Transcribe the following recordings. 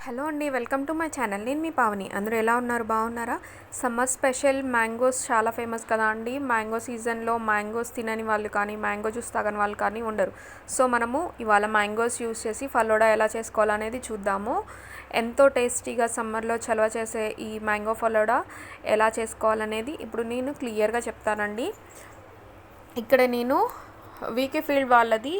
Hello అండి, welcome to my channel. నేను మీ పావని. అందరూ ఎలా ఉన్నారు? బాగున్నారా? సమ్మర్ స్పెషల్ మ్యాంగోస్ చాలా ఫేమస్ కదా అండి. మ్యాంగో సీజన్లో మ్యాంగోస్ తినని వాళ్ళు కానీ, మ్యాంగో జ్యూస్ తాగని వాళ్ళు కానీ ఉండరు. సో మనము ఇవాళ మ్యాంగోస్ యూస్ చేసి ఫలోడా ఎలా చేసుకోవాలనేది చూద్దాము. ఎంతో టేస్టీగా సమ్మర్లో చలవ చేసే ఈ మ్యాంగో ఫలోడా ఎలా చేసుకోవాలనేది ఇప్పుడు నేను క్లియర్గా చెప్తానండి. ఇక్కడ నేను వీకే ఫీల్డ్ వాళ్ళది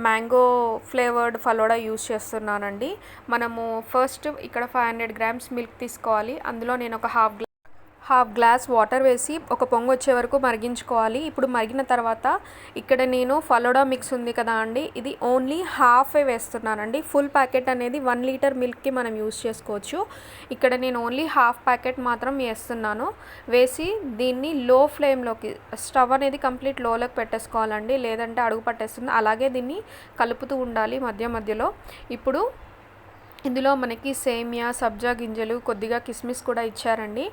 మ్యాంగో ఫ్లేవర్డ్ ఫలోడా యూస్ చేస్తున్నానండి. మనము ఫస్ట్ ఇక్కడ 500 గ్రామ్స్ మిల్క్ తీసుకోవాలి. అందులో నేను ఒక హాఫ్ గ్లాస్ వాటర్ వేసి ఒక పొంగు వచ్చే వరకు మరిగించుకోవాలి. ఇప్పుడు మరిగిన తర్వాత ఇక్కడ నేను ఫలోడా మిక్స్ ఉంది కదా అండి, ఇది ఓన్లీ హాఫే వేస్తున్నానండి. ఫుల్ ప్యాకెట్ అనేది 1 లీటర్ మిల్క్కి మనం యూస్ చేసుకోవచ్చు. ఇక్కడ నేను ఓన్లీ హాఫ్ ప్యాకెట్ మాత్రం వేస్తున్నాను. వేసి దీన్ని లో ఫ్లేమ్లోకి, స్టవ్ అనేది కంప్లీట్ లోలోకి పెట్టేసుకోవాలండి, లేదంటే అడుగు పట్టేస్తుంది. అలాగే దీన్ని కలుపుతూ ఉండాలి మధ్య మధ్యలో. ఇప్పుడు ఇందులో మనకి సేమియా, సబ్జా గింజలు, కొద్దిగా కిస్మిస్ కూడా ఇచ్చారండి.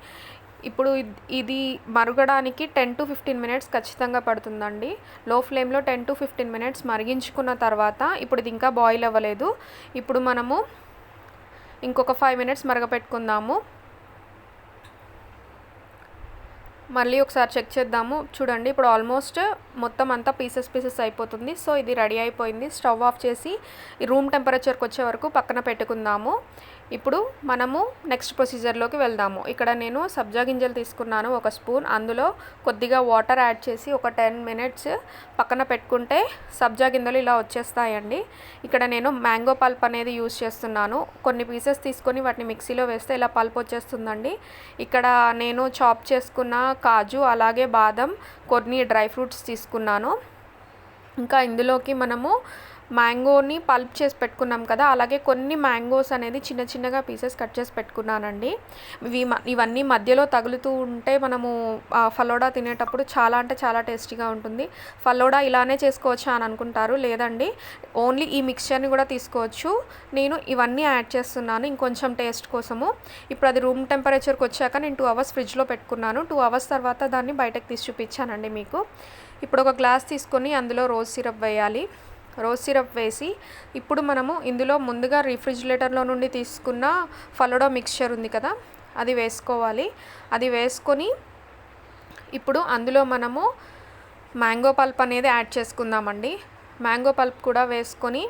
ఇప్పుడు ఇది మరగడానికి 10 to 15 మినిట్స్ ఖచ్చితంగా పడుతుందండి. లో ఫ్లేమ్లో 10 to 15 మినిట్స్ మరిగించుకున్న తర్వాత, ఇప్పుడు ఇది ఇంకా బాయిల్ అవ్వలేదు, ఇప్పుడు మనము ఇంకొక 5 మినిట్స్ మరగపెట్టుకుందాము. మళ్ళీ ఒకసారి చెక్ చేద్దాము. చూడండి, ఇప్పుడు ఆల్మోస్ట్ మొత్తం అంతా పీసెస్ అయిపోతుంది. సో ఇది రెడీ అయిపోయింది. స్టవ్ ఆఫ్ చేసి రూమ్ టెంపరేచర్కి వచ్చే వరకు పక్కన పెట్టుకుందాము. ఇప్పుడు మనము నెక్స్ట్ ప్రొసీజర్లోకి వెళ్దాము. ఇక్కడ నేను సబ్జా గింజలు తీసుకున్నాను, 1 స్పూన్. అందులో కొద్దిగా వాటర్ యాడ్ చేసి ఒక 10 మినిట్స్ పక్కన పెట్టుకుంటే సబ్జా గింజలు ఇలా వచ్చేస్తాయండి. ఇక్కడ నేను మ్యాంగో పల్ప్ అనేది యూస్ చేస్తున్నాను. కొన్ని పీసెస్ తీసుకొని వాటిని మిక్సీలో వేస్తే ఇలా పల్ప్ వచ్చేస్తుందండి. ఇక్కడ నేను చాప్ చేసుకున్న కాజు, అలాగే బాదం, కొన్ని డ్రై ఫ్రూట్స్ తీసుకున్నాను. ఇంకా ఇందులోకి మనము మ్యాంగోని పల్ప్ చేసి పెట్టుకున్నాం కదా, అలాగే కొన్ని మ్యాంగోస్ అనేది చిన్న చిన్నగా పీసెస్ కట్ చేసి పెట్టుకున్నానండి. ఇవన్నీ మధ్యలో తగులుతూ ఉంటే మనము ఫలోడా తినేటప్పుడు చాలా అంటే చాలా టేస్టీగా ఉంటుంది. ఫలోడా ఇలానే చేసుకోవచ్చా అని అనుకుంటారు, లేదండి, ఓన్లీ ఈ మిక్స్చర్ని కూడా తీసుకోవచ్చు. నేను ఇవన్నీ యాడ్ చేస్తున్నాను ఇంకొంచెం టేస్ట్ కోసము. ఇప్పుడు అది రూమ్ టెంపరేచర్కి వచ్చాక నేను 2 అవర్స్ ఫ్రిడ్జ్లో పెట్టుకున్నాను. 2 అవర్స్ తర్వాత దాన్ని బయటకు తీసి చూపించానండి మీకు. ఇప్పుడు ఒక గ్లాస్ తీసుకొని అందులో రోజ్ సిరప్ వేయాలి. రోజ్ సిరప్ వేసి ఇప్పుడు మనము ఇందులో ముందుగా రిఫ్రిజిరేటర్లో నుండి తీసుకున్న ఫలోడా మిక్స్చర్ ఉంది కదా, అది వేసుకోవాలి. అది వేసుకొని ఇప్పుడు అందులో మనము మ్యాంగో పల్ప్ అనేది యాడ్ చేసుకుందామండి. మ్యాంగో పల్ప్ కూడా వేసుకొని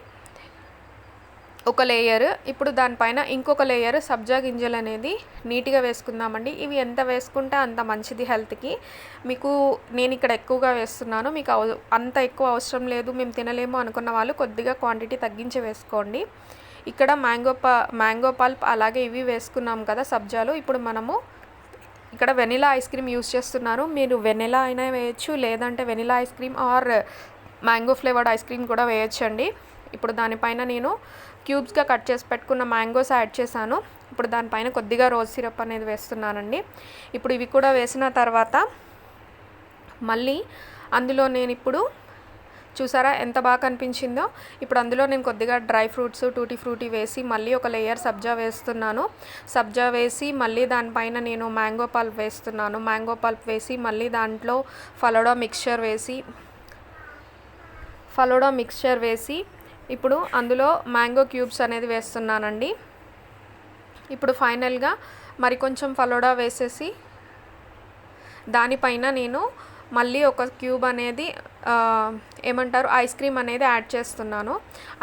ఒక లేయర్, ఇప్పుడు దానిపైన ఇంకొక లేయర్ సబ్జా గింజలు అనేది నీట్గా వేసుకుందామండి. ఇవి ఎంత వేసుకుంటే అంత మంచిది హెల్త్కి. నేను ఇక్కడ ఎక్కువగా వేస్తున్నాను. మీకు అంత ఎక్కువ అవసరం లేదు, మేము తినలేము అనుకున్న వాళ్ళు కొద్దిగా క్వాంటిటీ తగ్గించి వేసుకోండి. ఇక్కడ మ్యాంగో పల్ప్ అలాగే ఇవి వేసుకున్నాం కదా సబ్జాలు. ఇప్పుడు మనము ఇక్కడ వెనిలా ఐస్ క్రీమ్ యూస్ చేస్తున్నారు. మీరు వెనిలా అయినా వేయచ్చు, లేదంటే vanilla ice cream or mango flavoured ice cream కూడా వేయచ్చండి. ఇప్పుడు దానిపైన నేను క్యూబ్స్గా కట్ చేసి పెట్టుకున్న మ్యాంగోస్ యాడ్ చేశాను. ఇప్పుడు దానిపైన కొద్దిగా రోజ్ సిరప్ అనేది వేస్తున్నానండి. ఇప్పుడు ఇవి కూడా వేసిన తర్వాత మళ్ళీ అందులో నేను ఇప్పుడు చూసారా ఎంత బాగా కనిపించిందో. ఇప్పుడు అందులో నేను కొద్దిగా డ్రై ఫ్రూట్స్, టూటీ ఫ్రూటీ వేసి మళ్ళీ ఒక లేయర్ సబ్జా వేస్తున్నాను. సబ్జా వేసి మళ్ళీ దానిపైన నేను మ్యాంగో పల్ప్ వేస్తున్నాను. మ్యాంగో పల్ప్ వేసి మళ్ళీ దాంట్లో ఫలోడా మిక్స్చర్ వేసి ఇప్పుడు అందులో మ్యాంగో క్యూబ్స్ అనేది వేస్తున్నానండి. ఇప్పుడు ఫైనల్గా మరి కొంచెం ఫలోడా వేసేసి దానిపైన నేను మళ్ళీ ఒక క్యూబ్ అనేది ఐస్ క్రీమ్ అనేది యాడ్ చేస్తున్నాను.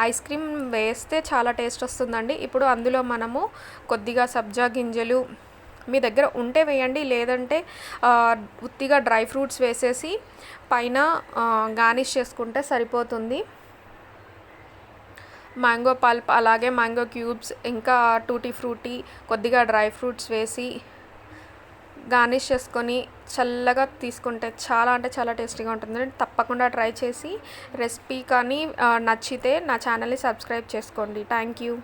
ఐస్ క్రీమ్ వేస్తే చాలా టేస్ట్ వస్తుందండి. ఇప్పుడు అందులో మనము కొద్దిగా సబ్జా గింజలు మీ దగ్గర ఉంటే వేయండి, లేదంటే ఉత్తిగా డ్రై ఫ్రూట్స్ వేసేసి పైన గార్నిష్ చేసుకుంటే సరిపోతుంది. మ్యాంగో పల్ప్ అలాగే మ్యాంగో క్యూబ్స్ ఇంకా టూటీ ఫ్రూటీ కొద్దిగా డ్రై ఫ్రూట్స్ వేసి గార్నిష్ చేసుకొని చల్లగా తీసుకుంటే చాలా అంటే చాలా టేస్టీగా ఉంటుంది. తప్పకుండా ట్రై చేసి రెసిపీ కానీ నచ్చితే నా ఛానల్ని సబ్స్క్రైబ్ చేసుకోండి. Thank you.